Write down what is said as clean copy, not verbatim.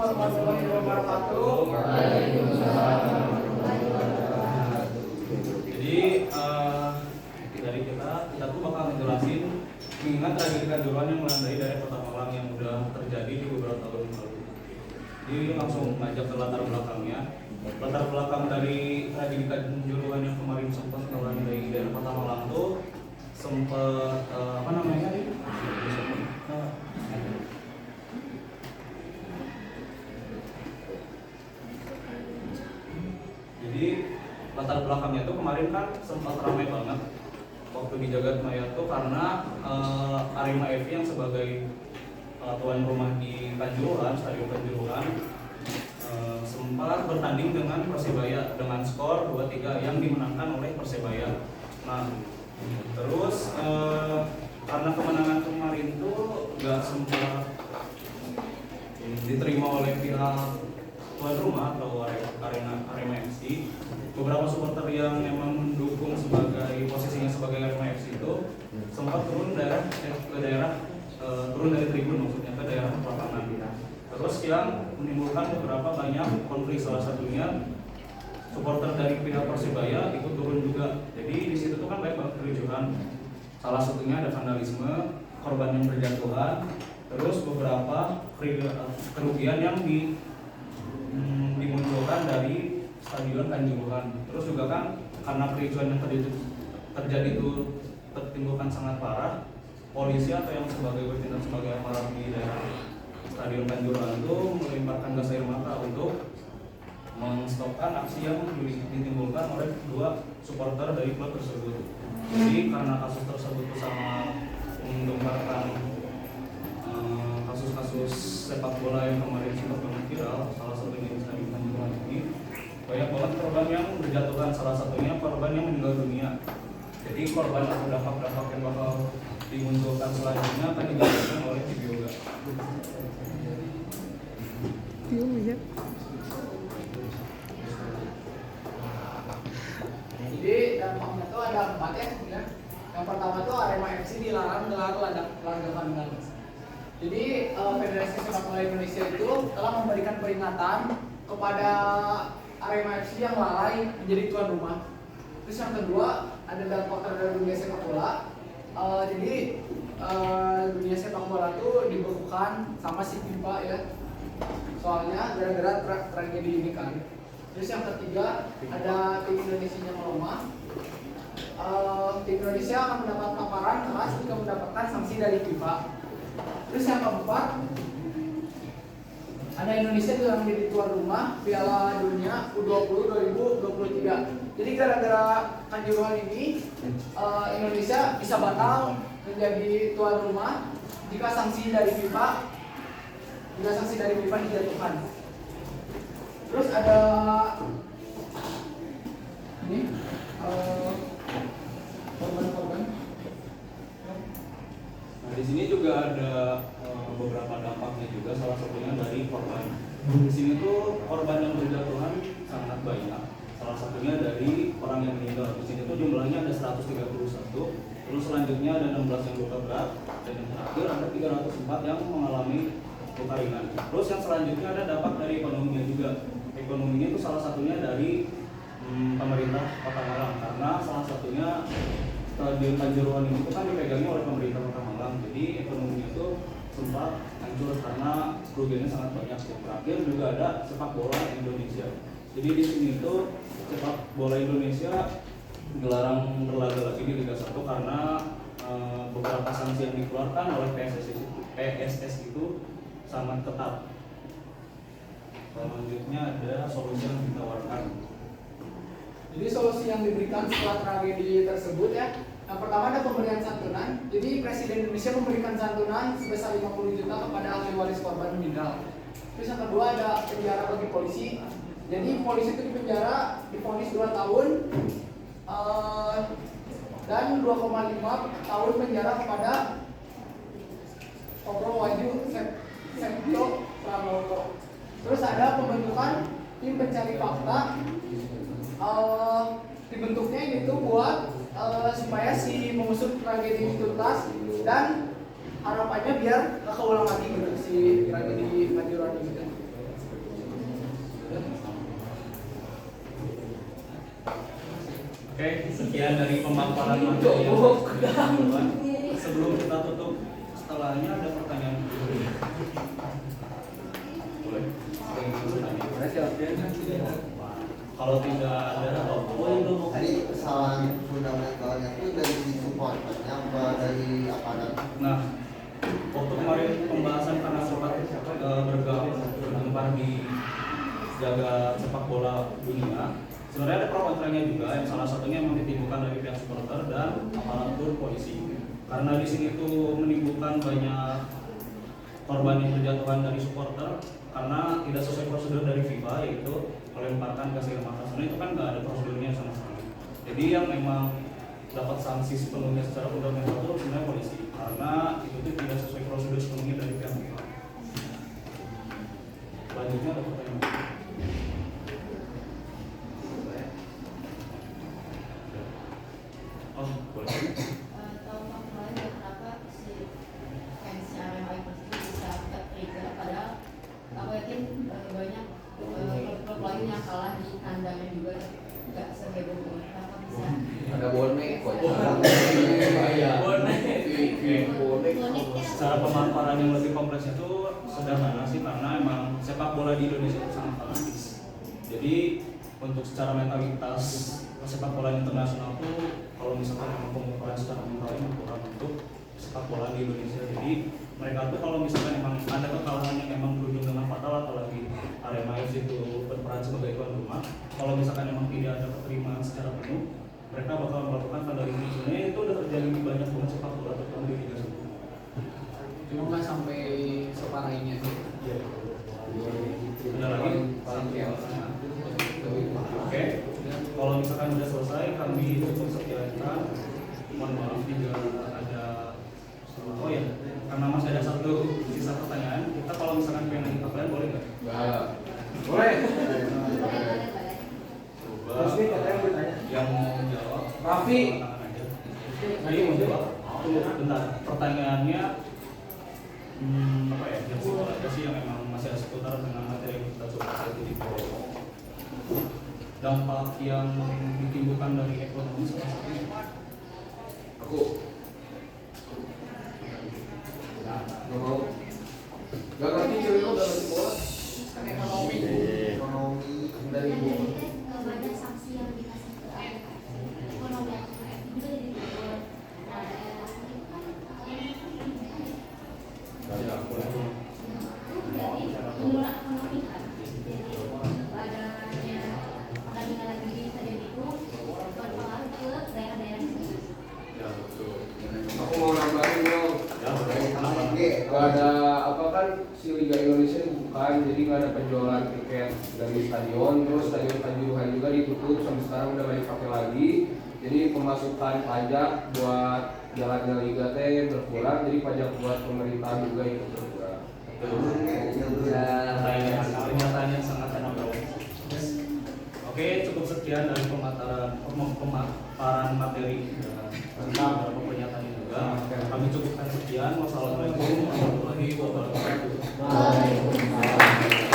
warahmatullahi wabarakatuh. Jadi dari kita tuh bakal ngejelasin mengingat tragedi Kanjuruhan yang melandai dari Kota Malang yang udah terjadi di beberapa tahun yang lalu. Jadi langsung ngajak ke latar belakangnya. Latar belakang dari tragedi Kanjuruhan yang kemarin sempat melandai daerah Kota Malang tuh sempat jadi latar belakangnya tuh kemarin kan sempat ramai banget waktu di Jagat Maya tuh karena Arema FC yang sebagai tuan rumah di Kanjuruhan, Stadion Kanjuruhan sempat bertanding dengan Persebaya dengan skor 2-3 yang dimenangkan oleh Persebaya. Nah, terus karena kemenangan kemarin itu nggak sempat diterima oleh pihak tuan rumah atau Arema FC, beberapa supporter yang memang mendukung sebagai posisinya sebagai Arema FC itu sempat turun turun dari tribun, maksudnya ke daerah lapangan. Terus yang menimbulkan beberapa banyak konflik, salah satunya supporter dari pihak Persebaya ikut turun juga. Jadi di situ tuh kan banyak banget kericuhan. Salah satunya ada vandalisme, korban yang berjatuhan, terus beberapa kerugian yang dimunculkan dari Stadion Kanjuruhan. Terus juga kan karena kericuhan yang terjadi itu tertimbulkan sangat parah, polisi atau yang bertindak sebagai aparat di daerah Stadion Kanjuruhan itu melemparkan gas air mata untuk menstopkan aksi yang ditimbulkan oleh dua supporter dari klub tersebut. Jadi karena kasus tersebut sangat menggemparkan kasus-kasus sepak bola yang kemarin sempat viral, salah satunya di Stadion Kanjuruhan ini, banyak banget korban yang berjatuhan, salah satunya korban yang meninggal dunia. Jadi korban atau dampak-dampak yang bakal dimunculkan selanjutnya akan dijelaskan oleh Ibu Yoga. Jadi dampaknya tuh ada 4 ya. Yang pertama tuh Arema FC dilarang gelar laga kandang. Jadi Federasi Sepak Bola Indonesia itu telah memberikan peringatan kepada Arema FC yang lalai menjadi tuan rumah. Terus yang kedua ada dampak terhadap dunia sepak bola. Jadi dunia sepak bola tuh dibekukan sama si FIFA ya. Soalnya gara-gara tragedi ini kan. Terus yang ketiga ada tim Indonesia yang melemah. Tim Indonesia akan mendapat paparan keras jika mendapatkan sanksi dari FIFA. Terus yang keempat ada Indonesia yang menjadi tuan rumah Piala Dunia U20 2023. Jadi gara-gara Kanjuruhan ini Indonesia bisa batal menjadi tuan rumah jika sanksi dari FIFA dijatuhkan. Terus ada ini korban-korban. Nah, di sini juga ada beberapa dampaknya juga, salah satunya dari korban. Di sini tuh korban yang berjatuhan sangat banyak. Salah satunya dari orang yang meninggal. Di sini tuh jumlahnya ada 131. Terus selanjutnya ada 16 yang luka berat dan yang terakhir ada 304 yang mengalami luka ringan. Terus yang selanjutnya ada dampak dari ekonominya juga. Ekonominya itu salah satunya dari pemerintah Kota Malang, karena salah satunya Stadion Kanjuruhan ini kan dipegangnya oleh pemerintah Kota Malang. Jadi ekonominya itu sempat hancur karena kerugiannya sangat banyak. Yang terakhir juga ada sepak bola Indonesia. Jadi di sini itu sepak bola Indonesia dilarang berlaga lagi di Liga 1 karena beberapa sanksi yang dikeluarkan oleh PSSI itu sangat ketat. Selanjutnya ada solusi yang ditawarkan. Jadi solusi yang diberikan setelah tragedi tersebut ya, yang pertama ada pemberian santunan. Jadi Presiden Indonesia memberikan santunan sebesar 50 juta kepada ahli waris korban meninggal. Terus yang kedua ada penjara bagi polisi. Jadi polisi itu dipenjara, divonis 2 tahun dan 2,5 tahun penjara kepada Kopro Wahyu Septio Pramono. Terus ada pembentukan tim pencari fakta. Dibentuknya itu buat supaya si mengusut tragedi ini tuntas dan harapannya biar gak keulang lagi gitu si tragedi Kanjuruhan gitu. Oke, sekian dari pemaparan materi yang duluan. Sebelum kita tutup, setelahnya ada pertanyaan. Boleh? Kalau tidak ada atau Tadi kesalahan fundamentalnya itu dari sisi supporternya apa dari apa? nah, waktu kemarin pembahasan karena sempat bergempar di jaga sepak bola dunia, sebenarnya ada pro kontranya juga. Yang salah satunya memang ditimbulkan dari pihak supporter dan aparatur polisi. Karena di sini tuh menimbulkan banyak korban yang berjatuhan dari supporter karena tidak sesuai prosedur dari FIFA, yaitu melemparkan gas air mata. Sebenarnya itu kan nggak ada prosedurnya sama sekali. Jadi yang memang dapat sanksi sepenuhnya secara fundamental itu sebenarnya polisi, karena itu tuh tidak sesuai prosedur sepenuhnya dari pihak FIFA. Selanjutnya ada pertanyaan. Oh, boleh. Tahu masalahnya kenapa si fansnya Real itu bisa tertrigger, padahal aku yakin banyak klub-klub lain yang kalah di kandangnya juga nggak seheboh ini. Kenapa bisa? Ada bonek kok. Bonek. Secara pemaparan yang lebih kompleks itu sederhana sih, karena emang sepak bola di Indonesia itu sangat fanatis. Jadi untuk secara mentalitas sepak bola internasional tuh kalau misalkan memang pengukuran secara mental yang kurang untuk sepak bola di Indonesia. Jadi mereka tuh kalau misalkan emang ada kekalahan yang emang berujung dengan fatal, apalagi Arema FC itu berperan sebagai tuan rumah, kalau misalkan emang tidak ada penerimaan secara penuh, mereka bakal melakukan vandalisme. Sebenarnya itu udah terjadi di banyak klub sepak bola terutama di Liga 1. Cuma nggak sampai separah ini aja. Iya. Ada lagi? Oke. Kalau misalkan sudah selesai, kami cukup sekian. Mohon maaf jika ada oh ya, karena masih ada satu sisa pertanyaan. Kita kalau misalkan pengen nanya ke kalian boleh nggak? Boleh. Coba yang mau jawab. Raffi. Tadi mau jawab. Tunggu bentar. Pertanyaannya apa ya? Yang simpel aja sih, yang memang masih seputar dengan materi yang kita coba di bawah. Dampak yang ditimbulkan dari ekonomi salah satunya. Aku. Gak mau. Gak ngerti cewek lo gak ngerti bola. Kan ekonomi. Ekonomi Dari ibu. Banyak sanksi yang dikasih ke ekonomi yang juga jadi turun. Jadi mengurangi ekonomi kan. Jadi adanya pertandingan lagi di stadion itu berpengaruh ke daerah-daerah itu. Ya betul. Aku mau nambahin dong. Ya boleh. Kenapa? Gak ada apa kan si Liga Indonesia dibuka, jadi gak ada penjualan tiket dari stadion. Terus stadion Kanjuruhan juga ditutup, sampai sekarang udah gak dipakai lagi. Jadi pemasukan pajak buat jalannya Liga teh berkurang, jadi pajak buat pemerintah juga ikut berkurang. Pernyataan yang sangat enak. Oke, cukup sekian dari pemaparan materi tentang beberapa pernyataan juga. Kami cukupkan sekian. Wassalamualaikum warahmatullahi wabarakatuh. Waalaikumsalam.